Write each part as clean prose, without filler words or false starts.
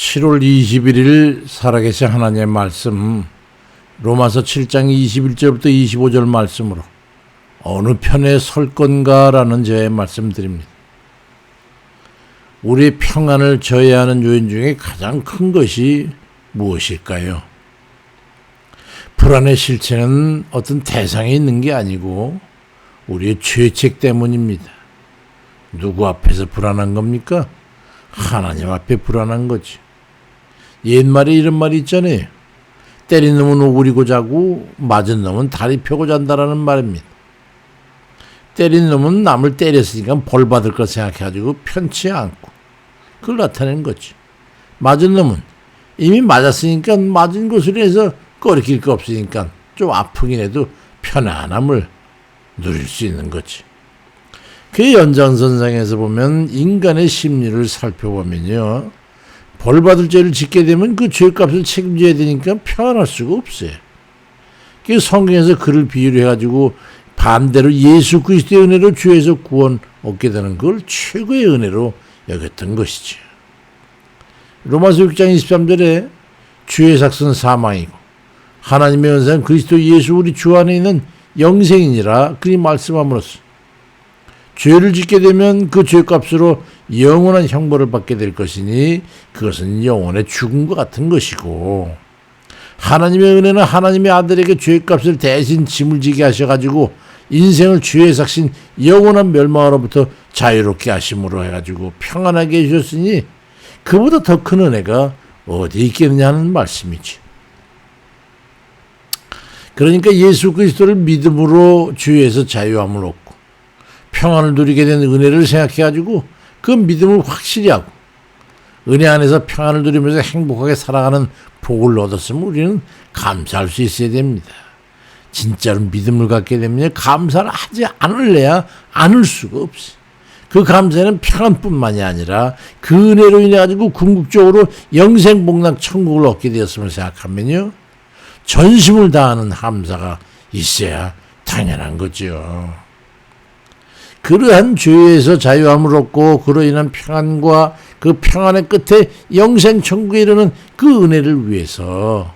7월 21일 살아계신 하나님의 말씀 로마서 7장 21절부터 25절 말씀으로 어느 편에 설 건가라는 제의 말씀드립니다. 우리의 평안을 저해하는 요인 중에 가장 큰 것이 무엇일까요? 불안의 실체는 어떤 대상에 있는 게 아니고 우리의 죄책 때문입니다. 누구 앞에서 불안한 겁니까? 하나님 앞에 불안한 거지. 옛말에 이런 말이 있잖아요. 때린 놈은 오그리고 자고 맞은 놈은 다리 펴고 잔다라는 말입니다. 때린 놈은 남을 때렸으니까 벌 받을 걸 생각해가지고 편치 않고 그걸 나타내는 거지. 맞은 놈은 이미 맞았으니까 맞은 것으로 해서 꺼리킬 거 없으니까 좀 아프긴 해도 편안함을 누릴 수 있는 거지. 그 연장선상에서 보면 인간의 심리를 살펴보면요. 벌받을 죄를 짓게 되면 그 죄값을 책임져야 되니까 편안할 수가 없어요. 그 성경에서 그를 비유를 해가지고 반대로 예수 그리스도의 은혜로 죄에서 구원 얻게 되는 걸 최고의 은혜로 여겼던 것이죠. 로마서 6장 23절에 죄의 삭은 사망이고 하나님의 은사는 그리스도 예수 우리 주 안에 있는 영생이니라 그리 말씀함으로써 죄를 짓게 되면 그 죄값으로 영원한 형벌을 받게 될 것이니 그것은 영원의 죽음과 같은 것이고 하나님의 은혜는 하나님의 아들에게 죄값을 대신 짐을 지게 하셔가지고 인생을 죄에 삭신 영원한 멸망으로부터 자유롭게 하심으로 해가지고 평안하게 해주셨으니 그보다 더 큰 은혜가 어디 있겠느냐 하는 말씀이지. 그러니까 예수 그리스도를 믿음으로 죄에서 자유함을 얻고 평안을 누리게 된 은혜를 생각해가지고 그 믿음을 확실히 하고 은혜 안에서 평안을 누리면서 행복하게 살아가는 복을 얻었으면 우리는 감사할 수 있어야 됩니다. 진짜로 믿음을 갖게 되면 감사를 하지 않을래야 않을 수가 없어요. 그 감사는 평안뿐만이 아니라 그 은혜로 인해 가지고 궁극적으로 영생복락 천국을 얻게 되었음을 생각하면요. 전심을 다하는 감사가 있어야 당연한 거죠. 그러한 죄에서 자유함을 얻고 그로 인한 평안과 그 평안의 끝에 영생천국에 이르는 그 은혜를 위해서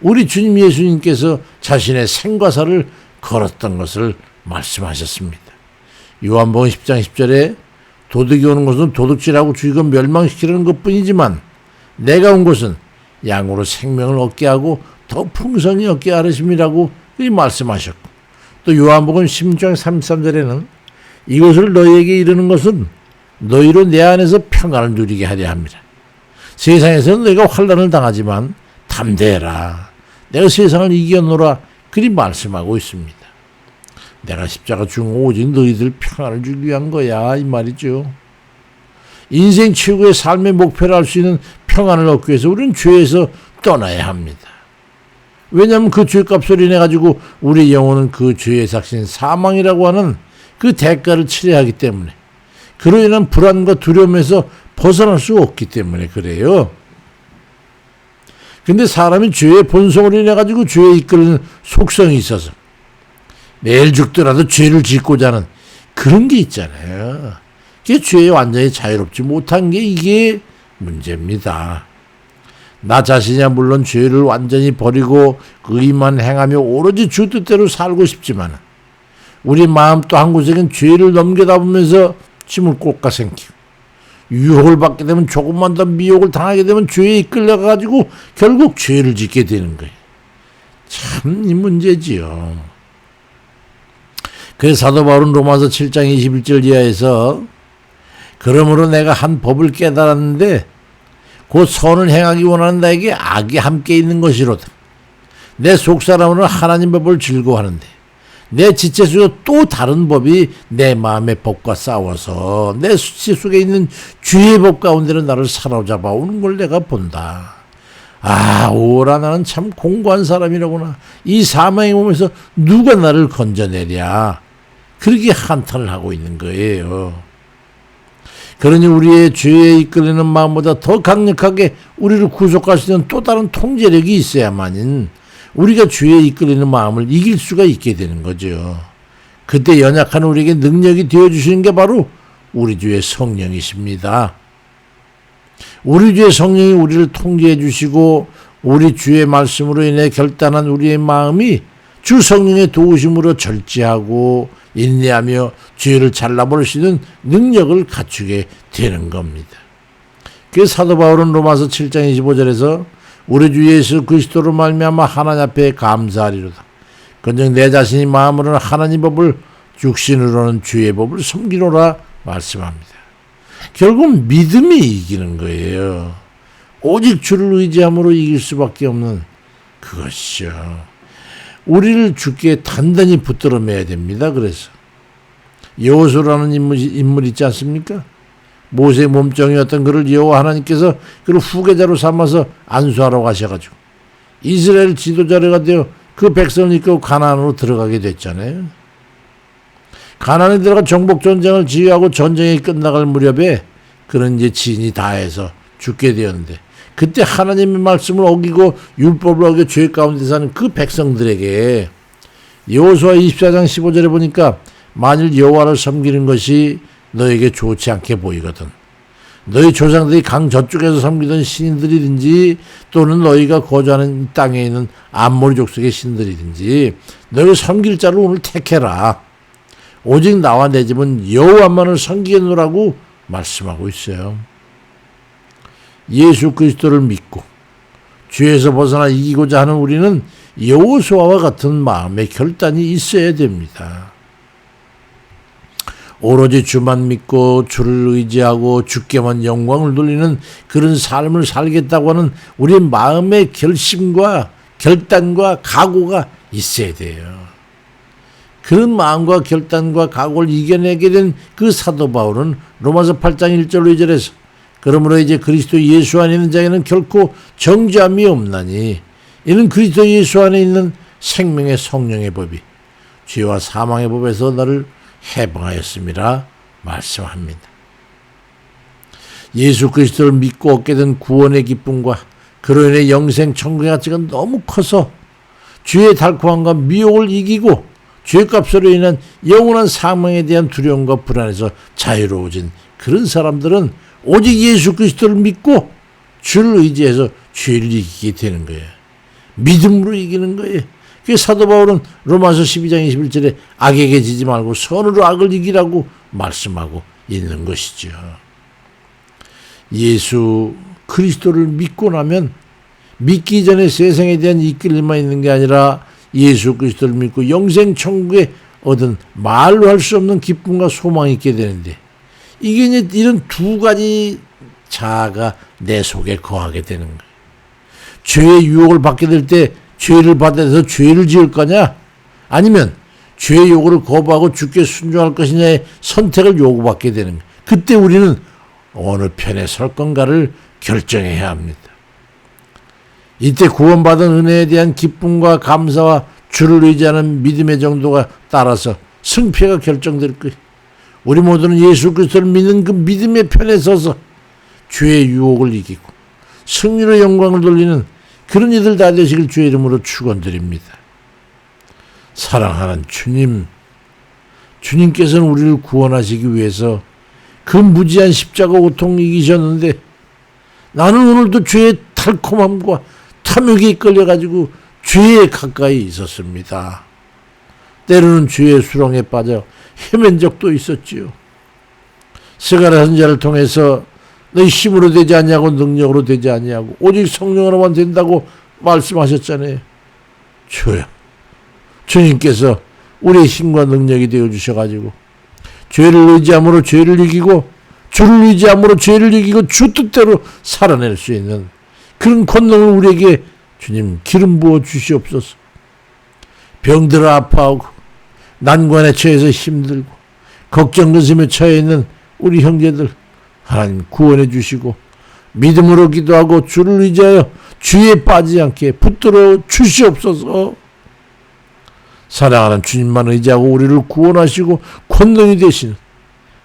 우리 주님 예수님께서 자신의 생과 사를 걸었던 것을 말씀하셨습니다. 요한복음 10장 10절에 도둑이 오는 것은 도둑질하고 죽이고 멸망시키려는 것뿐이지만 내가 온 것은 양으로 생명을 얻게 하고 더 풍성히 얻게 하려심이라고 말씀하셨고 또 요한복음 16장 33절에는 이것을 너희에게 이르는 것은 너희로 내 안에서 평안을 누리게 하려 합니다. 세상에서는 너희가 환난을 당하지만 담대해라. 내가 세상을 이겨노라. 그리 말씀하고 있습니다. 내가 십자가 죽은 오직 너희들 평안을 주기 위한 거야 이 말이죠. 인생 최고의 삶의 목표를 할 수 있는 평안을 얻기 위해서 우리는 죄에서 떠나야 합니다. 왜냐하면 그 죄값을 인해 가지고 우리 영혼은 그 죄의 삭신 사망이라고 하는 그 대가를 치러야 하기 때문에 그로 인한 불안과 두려움에서 벗어날 수 없기 때문에 그래요. 근데 사람이 죄의 본성으로 인해 가지고 죄에 이끌리는 속성이 있어서 매일 죽더라도 죄를 짓고자 하는 그런 게 있잖아요. 그게 죄에 완전히 자유롭지 못한 게 이게 문제입니다. 나 자신이야 물론 죄를 완전히 버리고 의만 행하며 오로지 주 뜻대로 살고 싶지만 우리 마음 또 한 곳에는 죄를 넘겨다 보면서 침을 꼴까 생기고 유혹을 받게 되면 조금만 더 미혹을 당하게 되면 죄에 이끌려가지고 결국 죄를 짓게 되는 거예요. 참 이 문제지요. 그래서 사도 바울은 로마서 7장 21절 이하에서 그러므로 내가 한 법을 깨달았는데 곧 선을 행하기 원하는 나에게 악이 함께 있는 것이로다. 내 속사람으로는 하나님 법을 즐거워하는데 내 지체 속에 또 다른 법이 내 마음의 법과 싸워서 내 수치 속에 있는 죄의 법 가운데는 나를 사로잡아 오는 걸 내가 본다. 아, 오라 나는 참 공고한 사람이라구나. 이 사망의 몸에서 누가 나를 건져내랴. 그렇게 한탄을 하고 있는 거예요. 그러니 우리의 죄에 이끌리는 마음보다 더 강력하게 우리를 구속할 수 있는 또 다른 통제력이 있어야만인 우리가 죄에 이끌리는 마음을 이길 수가 있게 되는 거죠. 그때 연약한 우리에게 능력이 되어주시는 게 바로 우리 주의 성령이십니다. 우리 주의 성령이 우리를 통제해 주시고 우리 주의 말씀으로 인해 결단한 우리의 마음이 주 성령의 도우심으로 절제하고 인내하며 죄를 잘라버릴 수 있는 능력을 갖추게 되는 겁니다. 그 사도 바울은 로마서 7장 25절에서 우리 주 예수 그리스도로 말미암아 하나님 앞에 감사하리로다. 그런즉 내 자신이 마음으로는 하나님 법을 육신으로는 주의 법을 섬기노라 말씀합니다. 결국 믿음이 이기는 거예요. 오직 주를 의지함으로 이길 수밖에 없는 그것이죠. 우리를 주께 단단히 붙들어 매야 됩니다. 그래서 여호수아라는 인물 있지 않습니까? 모세의 몸종이었던 그를 여호와 하나님께서 그를 후계자로 삼아서 안수하라고 하셔가지고 이스라엘 지도자가 되어 그 백성을 이끌고 가나안으로 들어가게 됐잖아요. 가나안에 들어가 정복 전쟁을 지휘하고 전쟁이 끝나갈 무렵에 그런 이제 진이 다해서 죽게 되었는데 그때 하나님의 말씀을 어기고 율법을 어겨 죄 가운데 사는 그 백성들에게 여호수아 24장 15절에 보니까 만일 여호와를 섬기는 것이 너에게 좋지 않게 보이거든 너희 조상들이 강 저쪽에서 섬기던 신들이든지 또는 너희가 거주하는 땅에 있는 암모리 족속의 신들이든지 너희가 섬길 자를 오늘 택해라. 오직 나와 내 집은 여호와만을 섬기겠노라고 말씀하고 있어요. 예수 그리스도를 믿고 죄에서 벗어나 이기고자 하는 우리는 여호수아와 같은 마음의 결단이 있어야 됩니다. 오로지 주만 믿고 주를 의지하고 주께만 영광을 돌리는 그런 삶을 살겠다고 하는 우리의 마음의 결심과 결단과 각오가 있어야 돼요. 그런 마음과 결단과 각오를 이겨내게 된 그 사도 바울은 로마서 8장 1절로 2절에서 그러므로 이제 그리스도 예수 안에 있는 자에는 결코 정죄함이 없나니 이는 그리스도 예수 안에 있는 생명의 성령의 법이 죄와 사망의 법에서 너를 해방하였음이라 말씀합니다. 예수 그리스도를 믿고 얻게 된 구원의 기쁨과 그로 인해 영생 천국의 가치가 너무 커서 죄의 달콤함과 미혹을 이기고 죄값으로 인한 영원한 사망에 대한 두려움과 불안에서 자유로워진 그런 사람들은 오직 예수 그리스도를 믿고 주를 의지해서 죄를 이기게 되는 거예요. 믿음으로 이기는 거예요. 그 사도 바울은 로마서 12장 21절에 악에게 지지 말고 선으로 악을 이기라고 말씀하고 있는 것이죠. 예수 그리스도를 믿고 나면 믿기 전에 세상에 대한 이끌림만 있는 게 아니라 예수 그리스도를 믿고 영생 천국에 얻은 말로 할 수 없는 기쁨과 소망이 있게 되는데 이게 이제 이런 두 가지 자아가 내 속에 거하게 되는 거예요. 죄의 유혹을 받게 될 때 죄를 받아서 죄를 지을 거냐 아니면 죄의 요구를 거부하고 주께 순종할 것이냐의 선택을 요구받게 되는 거예요. 그때 우리는 어느 편에 설 건가를 결정해야 합니다. 이때 구원받은 은혜에 대한 기쁨과 감사와 주를 의지하는 믿음의 정도가 따라서 승패가 결정될 거예요. 우리 모두는 예수 그리스도를 믿는 그 믿음의 편에 서서 죄의 유혹을 이기고 승리로 영광을 돌리는 그런 이들 다 되시길 주의 이름으로 축원드립니다. 사랑하는 주님, 주님께서는 우리를 구원하시기 위해서 그 무지한 십자가 고통을 이기셨는데 나는 오늘도 죄의 달콤함과 탐욕에 이끌려가지고 죄에 가까이 있었습니다. 때로는 죄의 수렁에 빠져 헤맨 적도 있었지요. 스가랴 선지자를 통해서 너희 힘으로 되지 않냐고 능력으로 되지 않냐고 오직 성령으로만 된다고 말씀하셨잖아요. 주여, 주님께서 우리의 힘과 능력이 되어주셔가지고 죄를 의지함으로 죄를 이기고 주를 의지함으로 죄를 이기고 주 뜻대로 살아낼 수 있는 그런 권능을 우리에게 주님 기름 부어 주시옵소서. 병들어 아파하고 난관에 처해서 힘들고 걱정 근심에 처해 있는 우리 형제들 하나님 구원해 주시고 믿음으로 기도하고 주를 의지하여 주에 빠지지 않게 붙들어 주시옵소서. 사랑하는 주님만 의지하고 우리를 구원하시고 권능이 되시는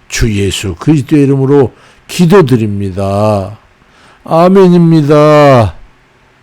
주 예수 그리스도의 이름으로 기도드립니다. 아멘입니다.